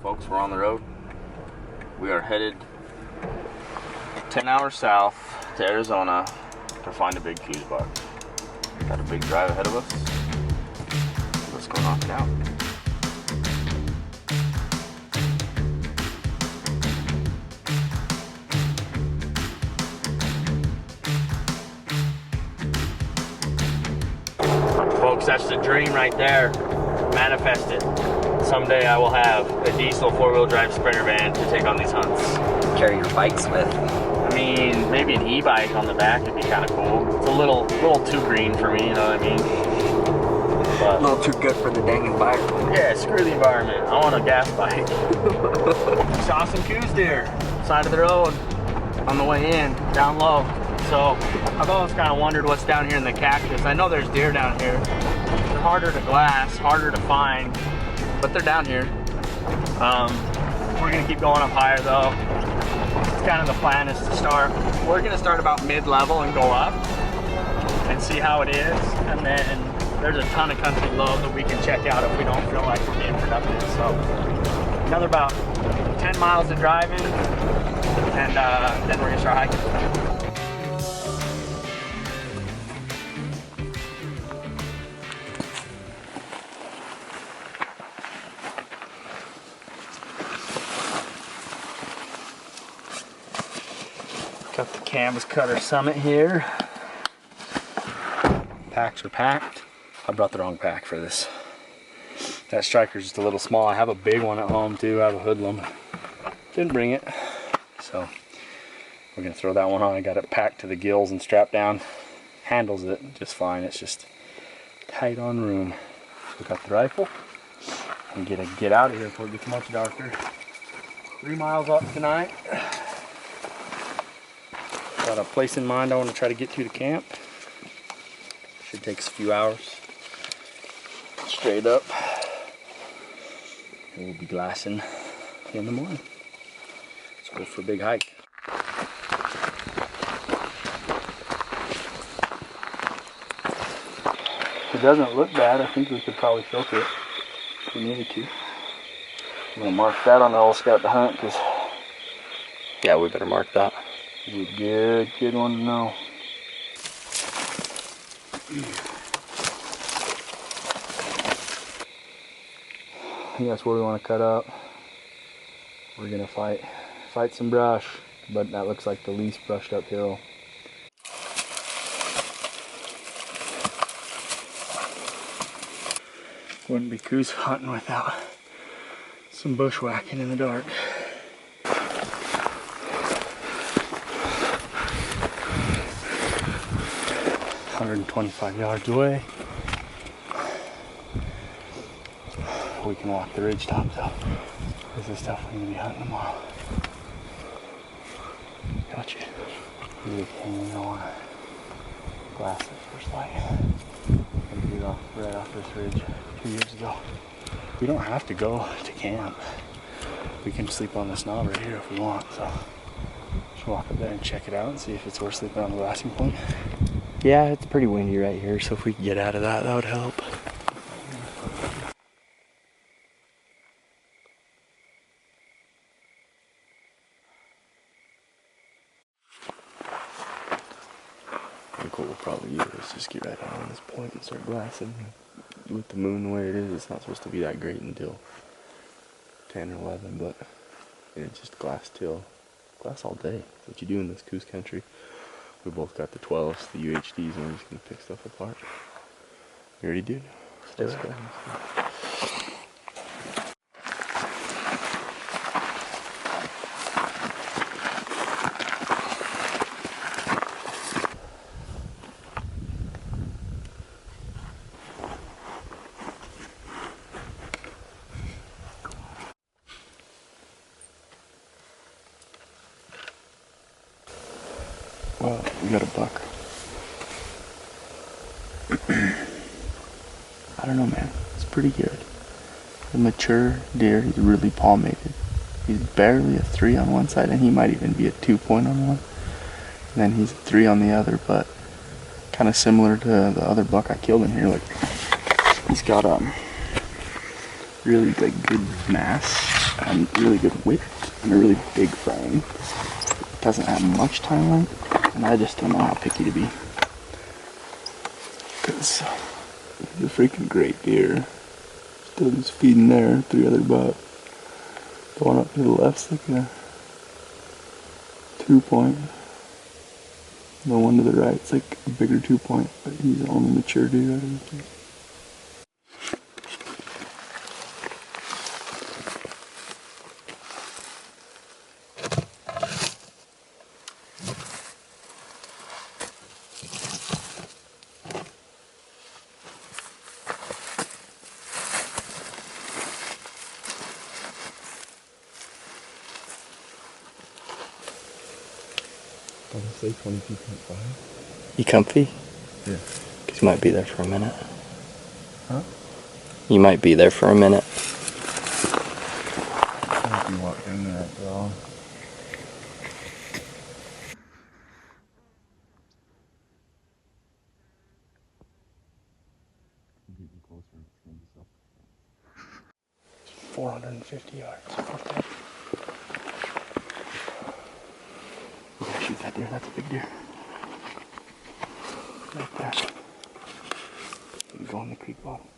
Folks, we're on the road. We are headed 10 hours south to Arizona to find a big Coues buck. Got a big drive ahead of us. Let's go knock it out. Folks, that's the dream right there. Manifested. Someday I will have a diesel four-wheel drive Sprinter van to take on these hunts. Carry your bikes with. I mean, maybe an e-bike on the back would be kind of cool. It's a little too green for me, you know what I mean? But, a little too good for the dang environment. Yeah, screw the environment. I want a gas bike. Saw some Coues deer, side of the road, on the way in, down low. So I've always kind of wondered what's down here in the cactus. I know there's deer down here. They're harder to glass, harder to find, but they're down here. We're gonna keep going up higher though. It's kind of the plan is to start. We're gonna start about mid-level and go up and see how it is. And then there's a ton of country low that we can check out if we don't feel like we're being productive. So another about 10 miles of driving, and then we're gonna start hiking. Got the Canvas Cutter Summit here. Packs are packed. I brought the wrong pack for this. That striker's just a little small. I have a big one at home too. I have a hoodlum. Didn't bring it. So we're gonna throw that one on. I got it packed to the gills and strapped down. Handles it just fine. It's just tight on room. So we got the rifle and get out of here before it gets much darker. 3 miles up tonight. Got a place in mind I want to try to get to camp. Should take us a few hours. Straight up. And we'll be glassing in the morning. Let's go for a big hike. It doesn't look bad. I think we could probably filter it if we needed to. I'm gonna mark that on the old Scout to Hunt because Yeah, we better mark that. it's a good one to know. I think that's where we want to cut up. We're gonna fight some brush, but that looks like the least brushed up hill. Wouldn't be Coues hunting without some bushwhacking in the dark. 125 yards away. We can walk the ridge top though. This is stuff we're gonna be hunting tomorrow. Gotcha. You don't want to glass it first light. I did it right off this ridge 2 years ago. We don't have to go to camp. We can sleep on this knob right here if we want. So just walk up there and check it out and see if it's worth sleeping on the glassing point. Yeah, it's pretty windy right here, so if we could get out of that, that would help. I think what we'll probably do is just get right on this point and start glassing. With the moon the way it is, it's not supposed to be that great until 10 or 11, but it's just glass all day. That's what you do in this Coues country. We both got the 12s, the UHDs, and we're just gonna pick stuff apart. You ready, dude? Let's go. Well, we got a buck. I don't know, man. It's pretty good. A mature deer. He's really palmated. He's barely a 3 on one side, and he might even be a 2-point on one. And then he's a 3 on the other, but kind of similar to the other buck I killed in here. Like, he's got really like good mass and really good width and a really big frame. Doesn't have much time length, and I just don't know how picky to be. Cause he's a freaking great deer. Still just feeding there, 3 other bucks. The one up to the left's like a 2-point. The one to the right's like a bigger 2-point, but he's the only mature deer out of the I'll say 22.5. You comfy? Yeah. Cause you might be there for a minute. Huh? You might be there for a minute. If you walk down that draw. Getting closer, it's gonna be so. 450 yards. Okay. We gotta shoot that deer. That's a big deer. Right there. You go in the creek bottom.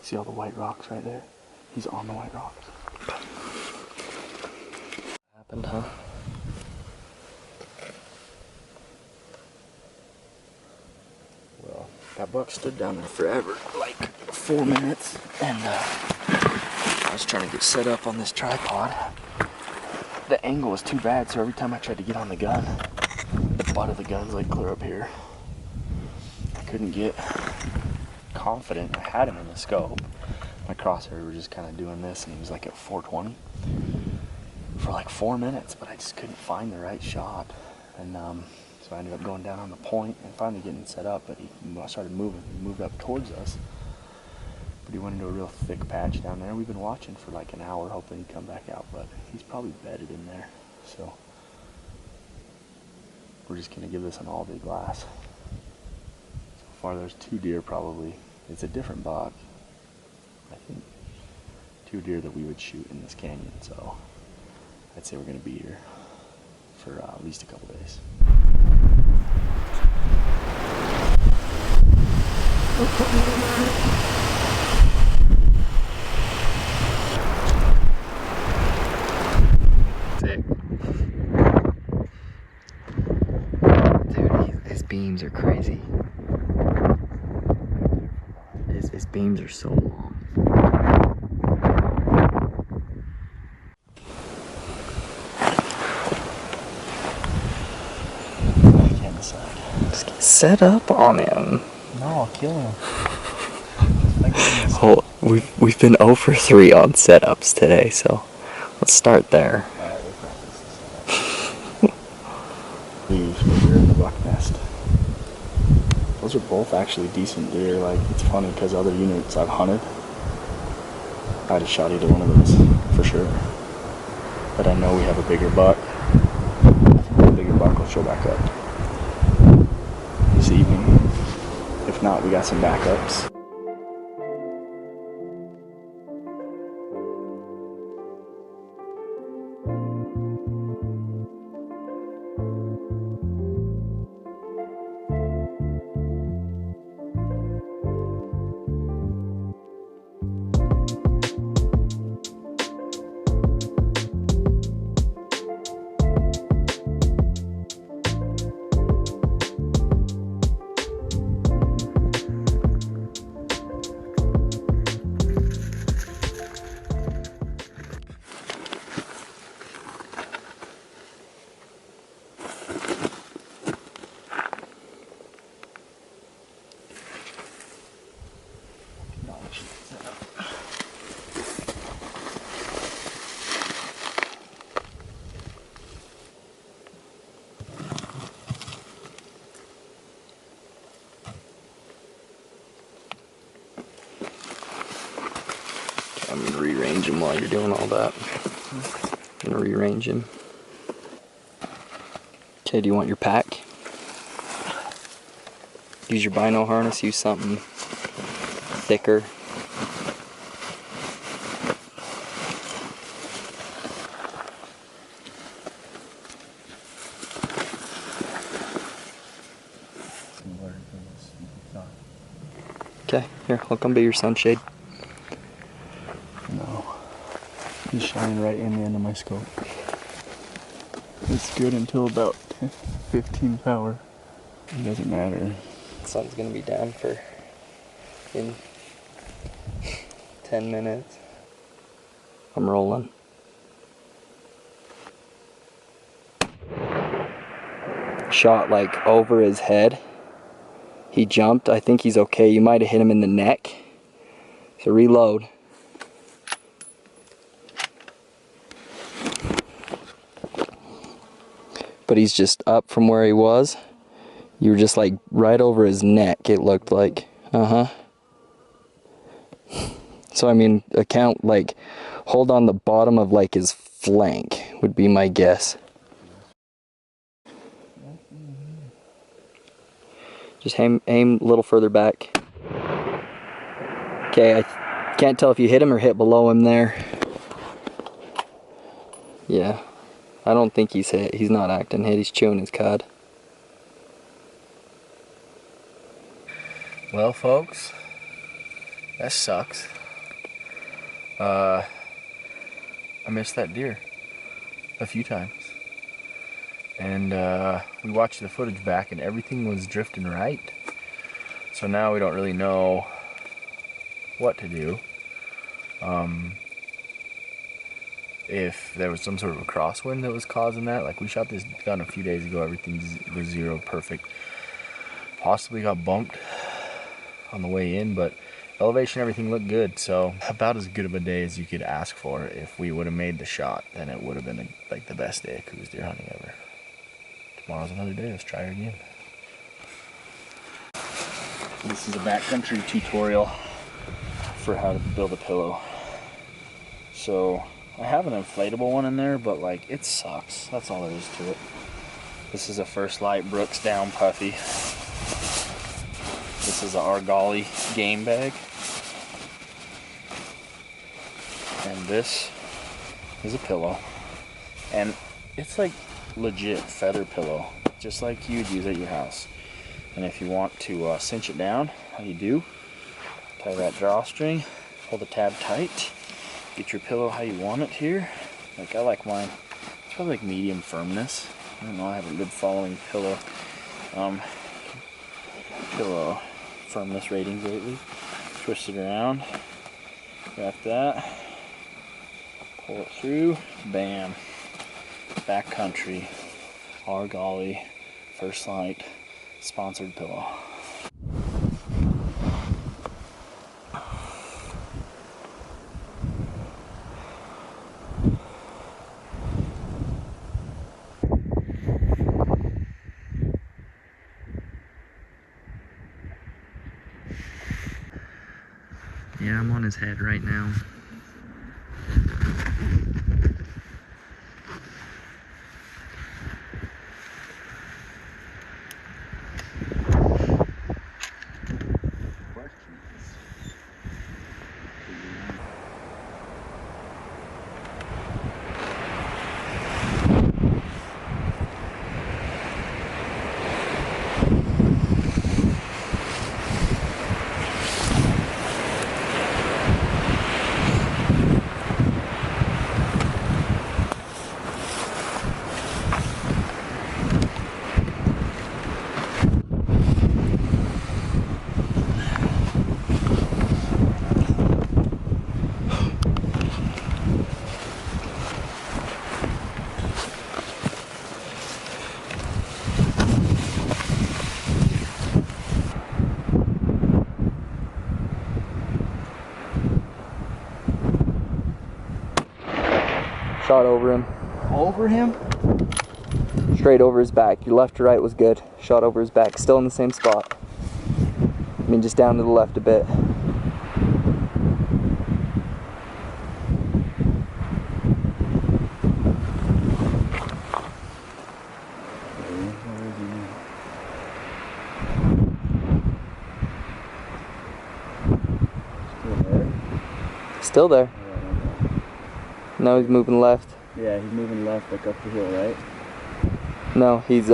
See all the white rocks right there? He's on the white rocks. Happened, huh? Well, that buck stood down there forever, like 4 minutes, and I was trying to get set up on this tripod. The angle was too bad, so every time I tried to get on the gun, the butt of the gun's like clear up here. I couldn't get confident. I had him in the scope. My crosshair was just kind of doing this, and he was like at 420 for like 4 minutes, but I just couldn't find the right shot. And so I ended up going down on the point and finally getting set up, but he started moving. He moved up towards us, but he went into a real thick patch down there. We've been watching for like an hour, hoping he'd come back out, but he's probably bedded in there. So we're just gonna give this an all-day glass. So far there's 2 deer probably. It's a different buck. I think 2 deer that we would shoot in this canyon, so I'd say we're gonna be here for at least a couple days. Sick. Dude, his beams are crazy. His beams are so long. I can't decide. Just get set up on him. No, I'll kill him. Oh, we've been 0 for 3 on setups today, so let's start there. Alright, we'll practice this. We're in the buck nest. Those are both actually decent deer. Like, it's funny because other units I've hunted, I'd have shot either one of those for sure. But I know we have a bigger buck. The bigger buck will show back up this evening. If not, we got some backups. I'm gonna rearrange him while you're doing all that. I'm gonna rearrange him. Okay, do you want your pack? Use your bino harness, use something thicker. Here, I'll come be your sunshade. No. He's shining right in the end of my scope. It's good until about 15 power. It doesn't matter. The sun's gonna be down in 10 minutes. I'm rolling. Shot like over his head. He jumped. I think he's okay. You might have hit him in the neck. So reload. But he's just up from where he was. You were just like right over his neck, it looked like. So I mean, hold on the bottom of like his flank would be my guess. Just aim a little further back. Okay, I can't tell if you hit him or hit below him there. Yeah, I don't think he's hit. He's not acting hit. He's chewing his cud. Well, folks, that sucks. I missed that deer a few times. And we watched the footage back and everything was drifting right. So now we don't really know what to do. If there was some sort of a crosswind that was causing that. Like, we shot this gun a few days ago, everything was zero perfect. Possibly got bumped on the way in, but elevation, everything looked good. So about as good of a day as you could ask for. If we would have made the shot, then it would have been like the best day of Coues deer hunting ever. Tomorrow's another day. Let's try her again. This is a backcountry tutorial for how to build a pillow. So I have an inflatable one in there, but like, it sucks. That's all there is to it. This is a First Light Brooks Down Puffy. This is a Archery game bag. And this is a pillow. And it's like legit feather pillow, just like you'd use at your house. And if you want to cinch it down, how you do, tie that drawstring, hold the tab tight, get your pillow how you want it here. Like, I like mine, it's probably like medium firmness. I don't know, I haven't been following pillow firmness ratings lately. Twist it around, wrap that, pull it through, bam. Backcountry, Archery, First Light, sponsored pillow. Yeah, I'm on his head right now. Shot over him. Over him? Straight over his back. Your left to right was good. Shot over his back. Still in the same spot. I mean, just down to the left a bit. Still there. No, he's moving left. Yeah, he's moving left, like up the hill, right? No, he's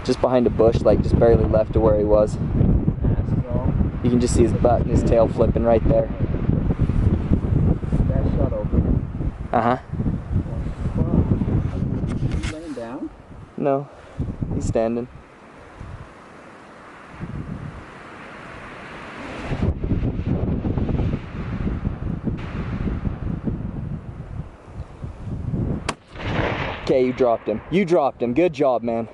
just behind a bush, like just barely left to where he was. That's all. You can just see his butt and his tail flipping right there. That shot over. Uh-huh. Is he laying down? No, he's standing. Okay, you dropped him. You dropped him. Good job, man.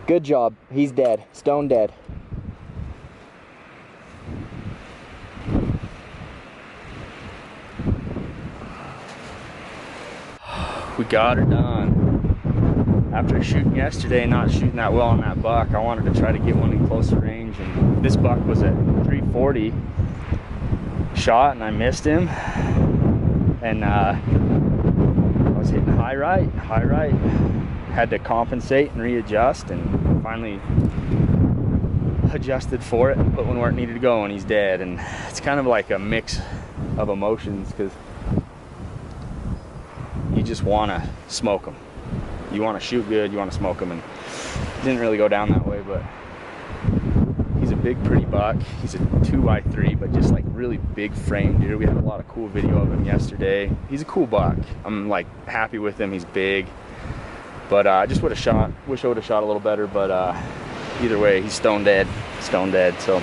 Good job. He's dead. Stone dead. We got her done. After shooting yesterday, not shooting that well on that buck, I wanted to try to get one in closer range, and this buck was at 340 shot, and I missed him. And I was hitting high right. Had to compensate and readjust, and finally adjusted for it, but when where it needed to go, and he's dead. And it's kind of like a mix of emotions, because you just want to smoke them. You want to shoot good, you want to smoke them, and it didn't really go down that way. But he's a big, pretty buck. He's a 2x3, but just like really big frame deer. We had a lot of cool video of him yesterday. He's a cool buck. I'm like happy with him. He's big, but I just would have shot. Wish I would have shot a little better, but either way, he's stone dead. Stone dead. So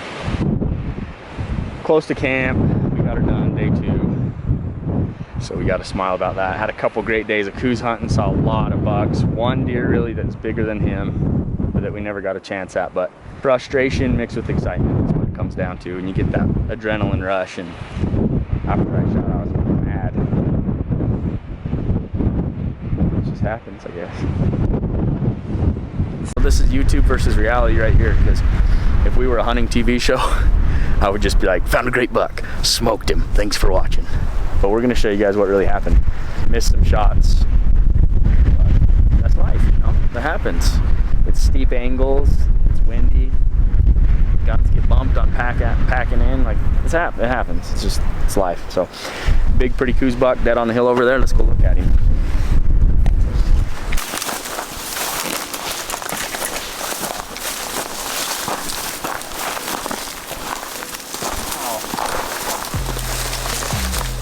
close to camp. We got her done day 2. So we got to smile about that. Had a couple great days of Coues hunting, saw a lot of bucks. One deer really that's bigger than him, but that we never got a chance at. But frustration mixed with excitement is what it comes down to. And you get that adrenaline rush, and after that shot, I was mad. It just happens, I guess. So this is YouTube versus reality right here, because if we were a hunting TV show, I would just be like, found a great buck, smoked him, thanks for watching. But we're gonna show you guys what really happened. Missed some shots, but that's life, you know? That happens. It's steep angles, it's windy, guns get bumped on packing in, like it happens. It's life. So big pretty Coues buck dead on the hill over there. Let's go look at him.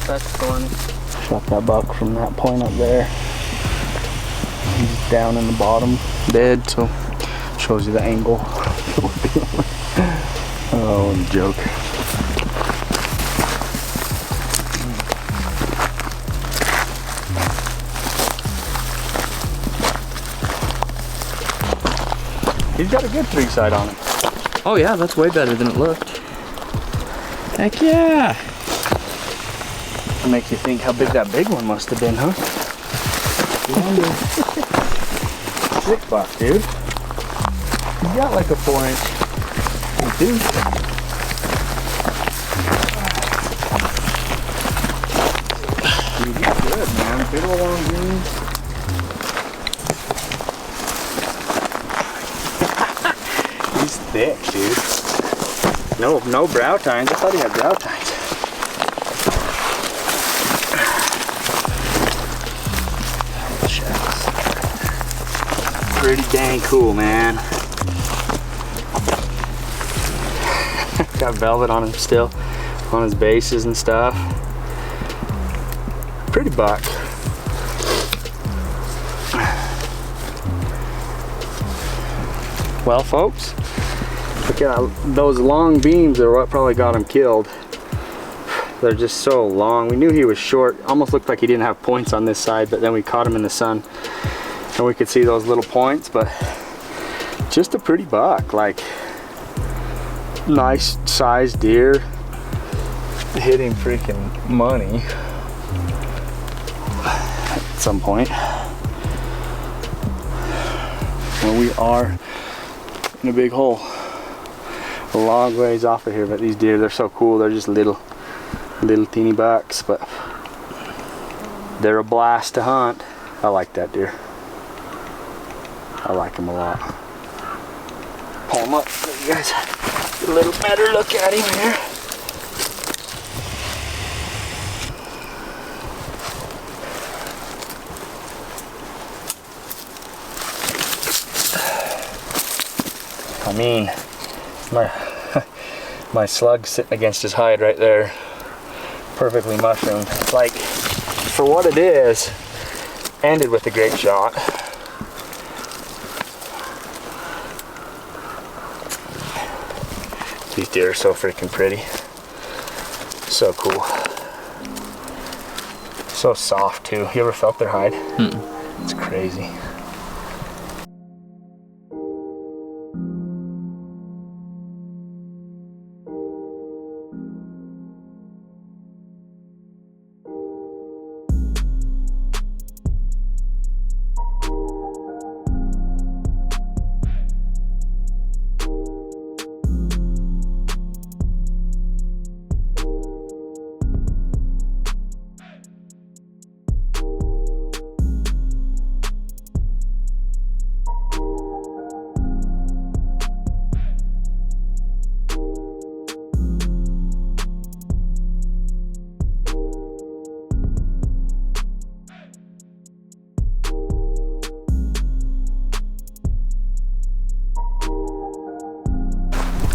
That's thorny. Shot that buck from that point up there. He's down in the bottom, dead, so shows you the angle. Oh, joke. He's got a good 3-side on him. Oh yeah, that's way better than it looked. Heck yeah! It makes you think how big that big one must have been, huh? Sick buck, dude. He's got like a 4-inch. Dude. Dude, he's good, man. Good old long greens. He's thick, dude. No brow tines. I thought he had brow tines. Pretty dang cool, man. Got velvet on him still, on his bases and stuff. Pretty buck. Well, folks, look at those long beams are what probably got him killed. They're just so long. We knew he was short. Almost looked like he didn't have points on this side, but then we caught him in the sun and we could see those little points. But just a pretty buck, like nice sized deer. Hit him freaking money at some point. Well, we are in a big hole, a long ways off of here, but these deer, they're so cool. They're just little teeny bucks, but they're a blast to hunt. I like that deer. I like him a lot. Pull him up so you guys get a little better look at him here. I mean, My slug's sitting against his hide right there. Perfectly mushroomed. Like, for what it is, ended with a great shot. These deer are so freaking pretty. So cool. So soft too. You ever felt their hide? It's crazy.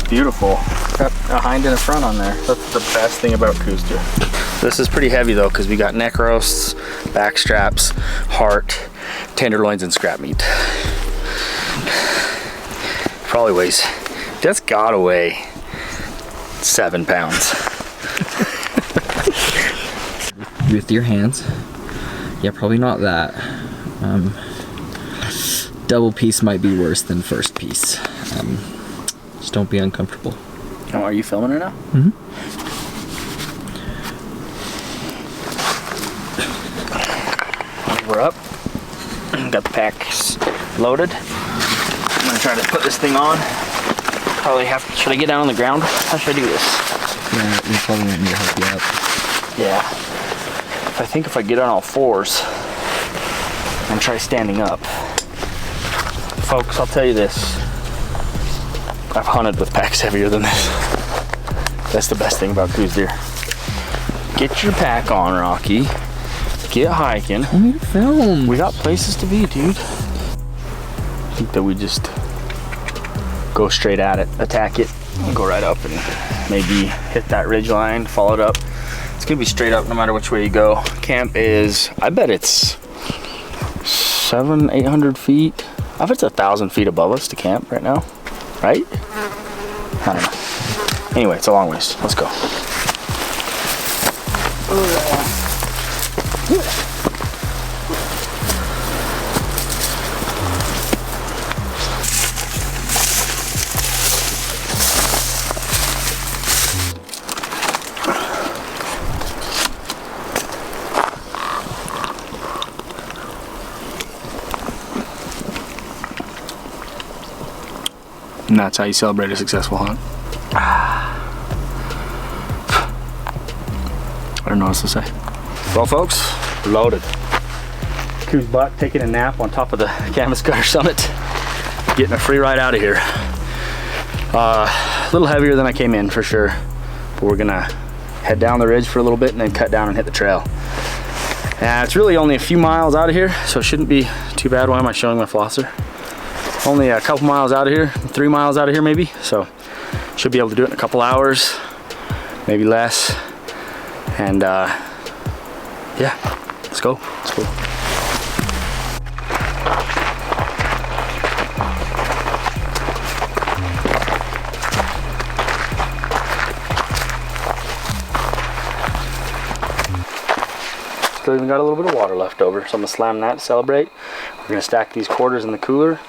Beautiful. Got a hind and a front on there. That's the best thing about Coues deer. This is pretty heavy though, because we got neck roasts, back straps, heart, tenderloins, and scrap meat. Probably weighs, that's gotta weigh 7 pounds. With your hands. Yeah, probably not that. Double piece might be worse than first piece. Just don't be uncomfortable. Oh, are you filming it now? Mm-hmm. We're up. Got the packs loaded. I'm gonna try to put this thing on. Probably have to, should I get down on the ground? How should I do this? Yeah, we probably might need to help you out. Yeah. I think if I get on all fours and try standing up. Folks, I'll tell you this. I've hunted with packs heavier than this. That's the best thing about Coues deer. Get your pack on, Rocky. Get hiking. I need to film. We got places to be, dude. I think that we just go straight at it, attack it, and go right up and maybe hit that ridge line, follow it up. It's gonna be straight up no matter which way you go. Camp is, I bet it's 700-800 feet. I bet it's 1,000 feet above us to camp right now. Right? I don't know. Anyway, it's a long ways. Let's go. And that's how you celebrate a successful hunt. I don't know what else to say. Well, folks, loaded. Coues buck taking a nap on top of the Canvas Cutter Summit. Getting a free ride out of here. A little heavier than I came in for sure. But we're gonna head down the ridge for a little bit and then cut down and hit the trail. It's really only a few miles out of here, so it shouldn't be too bad. Why am I showing my flosser? Only a couple miles out of here, 3 miles out of here maybe. So should be able to do it in a couple hours, maybe less. And yeah, let's go. Let's go. Still even got a little bit of water left over, so I'm gonna slam that to celebrate. We're gonna stack these quarters in the cooler,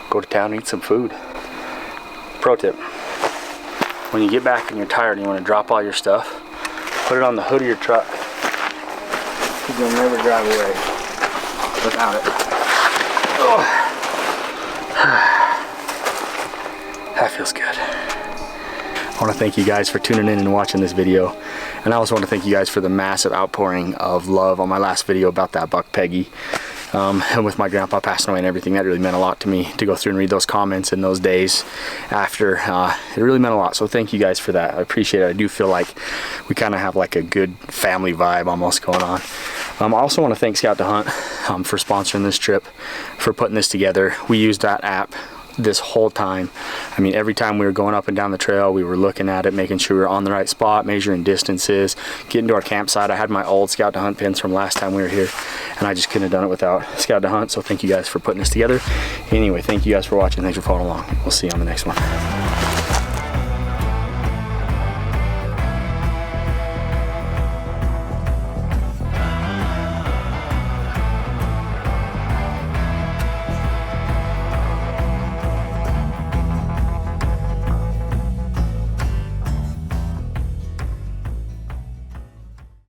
go to town and eat some food. Pro tip, when you get back and you're tired and you want to drop all your stuff, put it on the hood of your truck. You'll never drive away without it. Oh. That feels good. I want to thank you guys for tuning in and watching this video. And I also want to thank you guys for the massive outpouring of love on my last video about that buck Peggy. And with my grandpa passing away and everything, that really meant a lot to me to go through and read those comments in those days after. It really meant a lot, so thank you guys for that. I appreciate it. I do feel like we kind of have like a good family vibe almost going on. I also want to thank Scout to Hunt for sponsoring this trip, for putting this together. We used that app this whole time. I mean, every time we were going up and down the trail, we were looking at it, making sure we were on the right spot, measuring distances, getting to our campsite. I had my old Scout to Hunt pins from last time we were here, and I just couldn't have done it without Scout to Hunt. So thank you guys for putting this together. Anyway, thank you guys for watching. Thanks for following along. We'll see you on the next one.